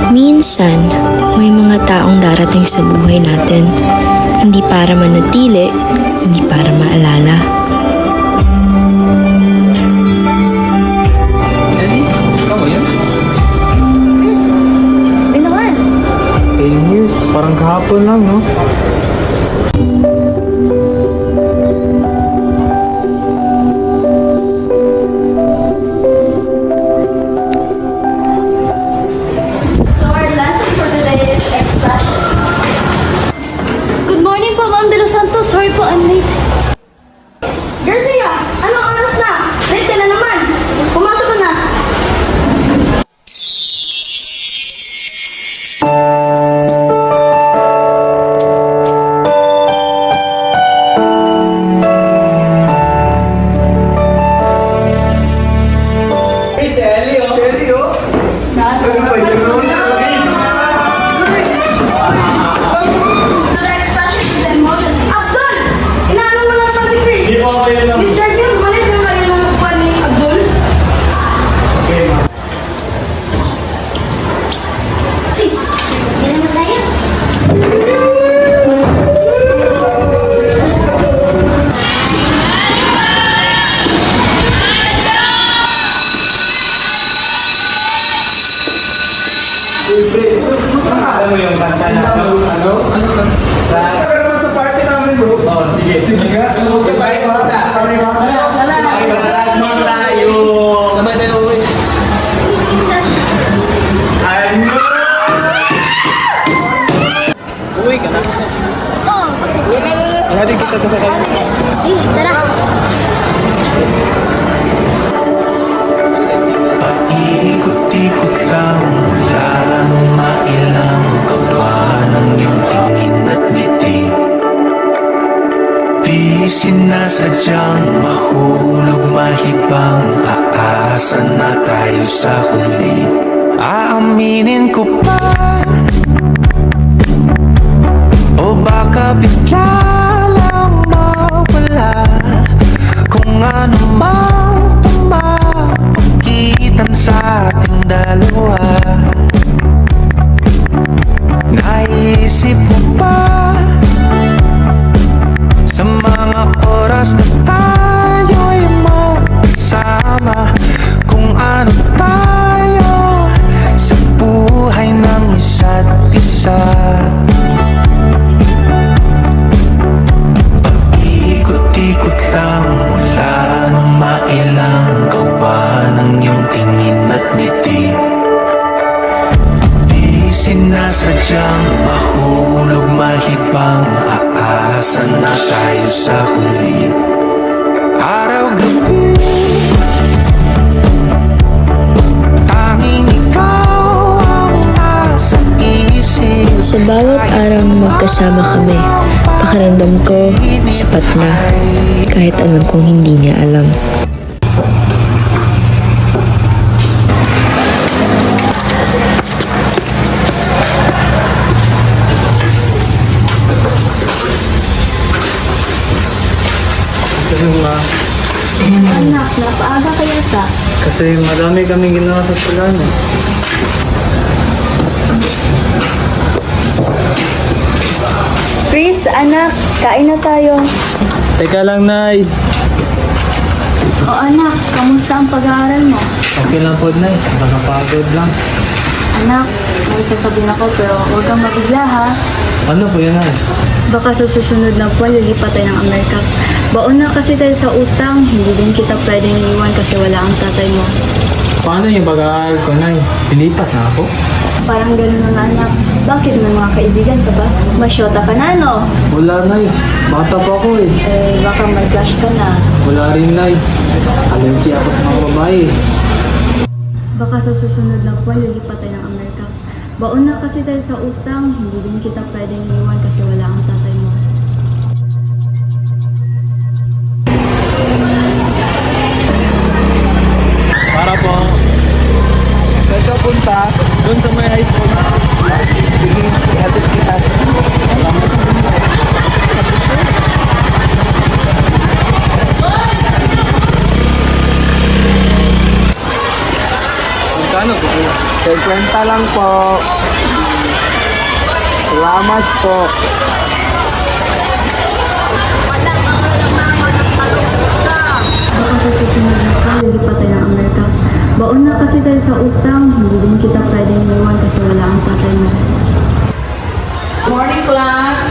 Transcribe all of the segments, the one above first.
Minsan, may mga taong darating sa buhay natin, hindi para manatili, hindi para maalala. Ellie, ikaw ba yun? Chris, it's been a while. 10 years, parang kahapon lang, no? So our lesson for today is expression. Good morning po, Ma'am De Los Santos. Sorry po, I'm late. Garcia, anong oras na? Late ka na naman. Pumasok ka na. Hey, si Ellie, oh! Si Ellie, oh! So the expression is emotion. Abdul! Inaano mo naman si Chris? Di ba kayo lang? Miss Garcia, bumalik na kayo ng upuan ni Abdul. Okay, ma. Hey, yan naman tayo. Alam mo yung kanta na ano? Ano? Ano naman sa party namin, bro? Oh, sige. Sige nga. Okay, tayo kanta. Tayo. Sabay tayo uwi. Ano? Uwi ka na. Oo, okay. Ihatid kita sa sakay. Sige, tara. Paikot-ikot lang mula nung mailang gawa ng iyong tingin at ngiti. Di sinasadyang mahulog mahibang, aasa na tayo sa huli. Aaminin ko pa, o baka bigla lang mawala kung ano mang pumapagitan sa ating dalawa. Naisip mo ba sa mga oras na tayo'y magkasama, kung ano tayo sa buhay ng isa't isa? Paikot-ikot lang mula nung mailang gawa ng iyong tingin at ngiti. Di sinasadyang mahulog mahibang, aasa na tayo sa huli. Araw-gabi, tanging ikaw ang nasa isip. Sa bawat araw na magkasama kami, pakiramdam ko sapat na, kahit alam kong hindi niya alam. Kasi Anak, napaaga ka yata. kasi marami kaming ginawa sa Solano. Chris, anak, kain na tayo. Teka lang, Nay. O anak, kamusta ang pag-aaral mo? Okay lang po, Nay. Nakapagod lang. Anak, may sasabihin ako pero huwag kang mabigla ha. Ano po yun, Nay? Baka sa susunod na buwan, lilipat tayo ng Amerika. Baon na kasi tayo sa utang, hindi din kita pwedeng iwan kasi wala ang tatay mo. Paano yung pag-aaral ko, Nay? Pilipat na ako? Parang ganun na nga anak. Bakit may mga kaibigan ka ba? Masyota ka na no? Wala, Nay. Bata pa ako eh. Eh, baka may crush ka na. Wala rin, Nay. Allergy ako sa mga babae. Baka sa susunod na buwan, lilipat tayo ng Amerika. Baon na kasi tayo sa utang, hindi din kita pwedeng iwan kasi wala ang tatay mo. Para po. Saan ka punta? Doon sa may high school. Sige, ihatid kita. Salamat. Punta Magkano po? 50 lang po. Salamat po. Baka sa susunod na ka, hindi pa tayo ng Amerika. Baon na kasi tayo sa utang. Hindi din kita pwedeng iwan kasi wala ang tatay mo. Morning, class.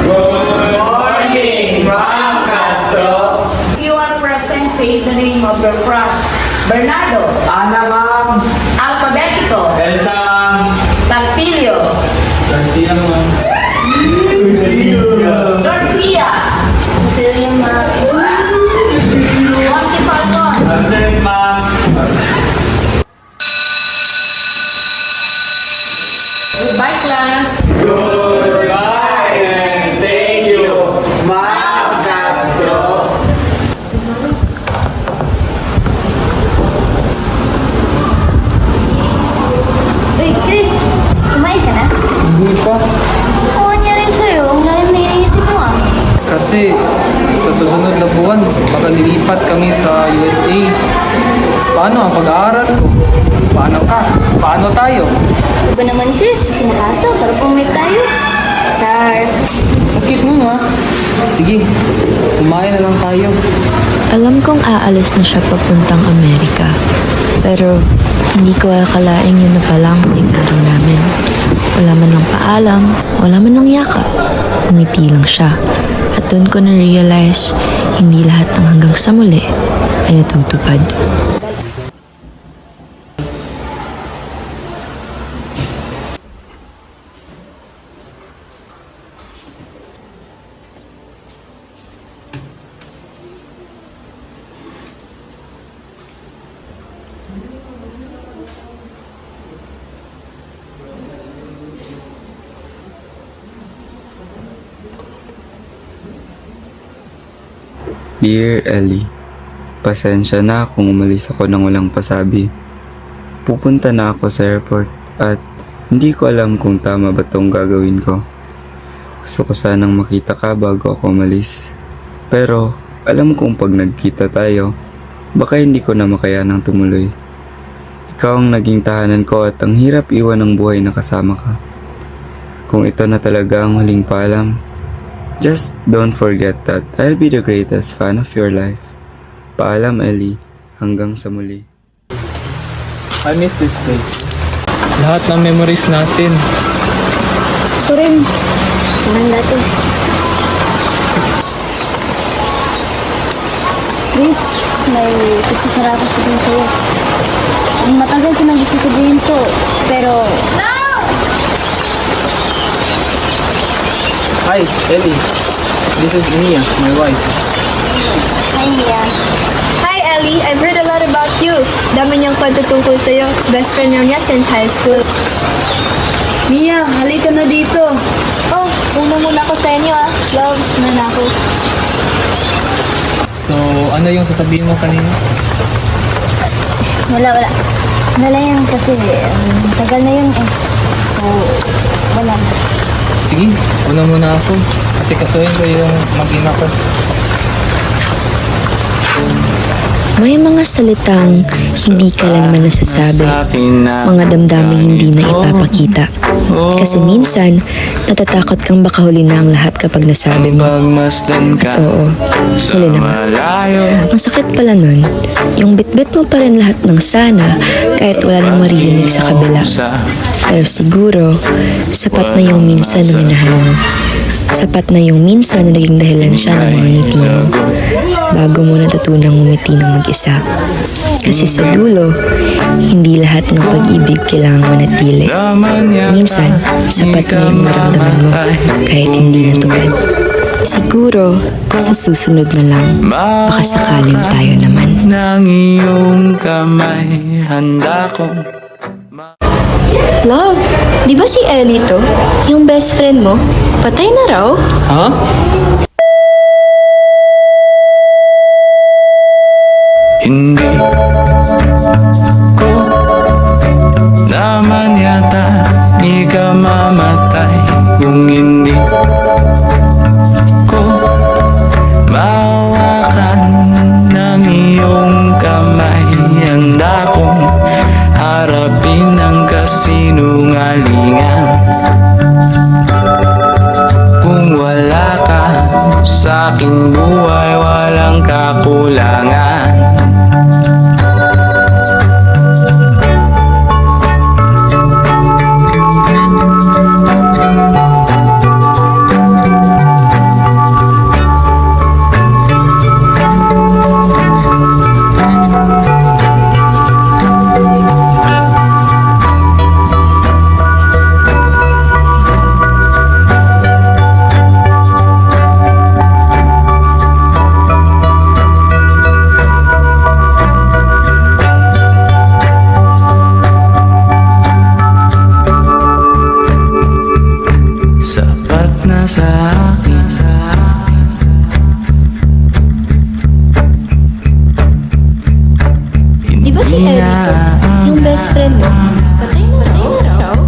Morning, Ma'am Castro. If you are present, say the name of your crush. Bernardo. Ana, Ma'am. Alphabetical. Elsa, Ma'am. Castillo. Garcia, Ma'am. Garcia. Celia, ma. Monty Falcon. Absent, Ma'am. Goodbye, class. Goodbye and thank you, Ma'am Castro. Uy, Chris! Kumain ka na? Hindi pa. Oo niya rin sa'yo. Ang lalim na iniisip mo ah. Kasi sa susunod na buwan, baka lilipat kami sa USA. Paano ang pag-aaral ko? Paano ka? Paano tayo? Iba naman, Chris. Kinakas daw para pumit tayo. Char. Sakit mo ha? Sige, kumain na lang tayo. Alam kong aalis na siya papuntang Amerika. Pero hindi ko akalaing yun na pala ang huling araw namin. Wala man lang paalam, wala man lang yakap. Umiti lang siya. At doon ko na-realize, hindi lahat ng hanggang sa muli ay natutupad. Dear Ellie, pasensya na kung umalis ako nang walang pasabi. Pupunta na ako sa airport at hindi ko alam kung tama ba tong gagawin ko. Gusto ko sanang makita ka bago ako umalis. Pero alam kong pag nagkita tayo, baka hindi ko na makayanang tumuloy. Ikaw ang naging tahanan ko at ang hirap iwan ng buhay na kasama ka. Kung ito na talaga ang huling paalam, just don't forget that I'll be the greatest fan of your life. Paalam, Ellie. Hanggang sa muli. I miss this place. Lahat ng memories natin. Ito rin. Parang dati. Chris, may gusto sana ako sabihin sa'yo. Ang matagal ko nang gusto sabihin to, pero... Hi, Ellie. This is Mia, my wife. Hi, Mia. Hi, Ellie. I've heard a lot about you. Dami niyang kwento tungkol sa'yo. Best friend niya since high school. Mia, halika na dito. Oh, uno muna ako sa inyo ah. Love, na ako. So, ano yung sasabihin mo kanina? Wala. Wala yan kasi tagal na yun eh. So, wala. Sige, una muna ako. Kasi kasuhin ko yung mag-ina ko. May mga salitang hindi ka lang man nasasabi, mga damdaming hindi na ipapakita. Kasi minsan, natatakot kang baka huli na ang lahat kapag nasabi mo. At oo, huli na nga. Ang sakit pala nun, yung bitbit mo pa rin lahat ng sana kahit wala nang maririnig sa kabila. Pero siguro, sapat na yung minsan na minahan mo. Sapat na yung minsan na naging dahilan siya ng mga ngiti mo bago mo natutunang ngumiti ng mag-isa. Kasi sa dulo, hindi lahat ng pag-ibig kailangang manatili. Minsan, sapat na yung maramdaman mo kahit hindi natupad. Siguro, sa susunod na lang, baka sakaling tayo naman. Ng iyong kamay, handa ko. Love, di ba si Ellie to? Yung best friend mo? Patay na raw? Ha? Hindi ko naman yata ikamamatay kung hindi ko mahawakan ng iyong kamay. Handa kong harap kagalingan. Kung wala ka sa aking buhay, walang kakulangan. Sapat na sa akin, Di ba si Erito, yung best friend mo? Patay na raw.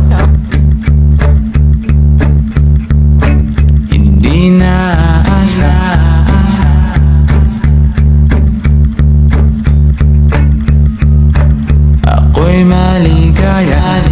hindi na asa. Ako'y maligaya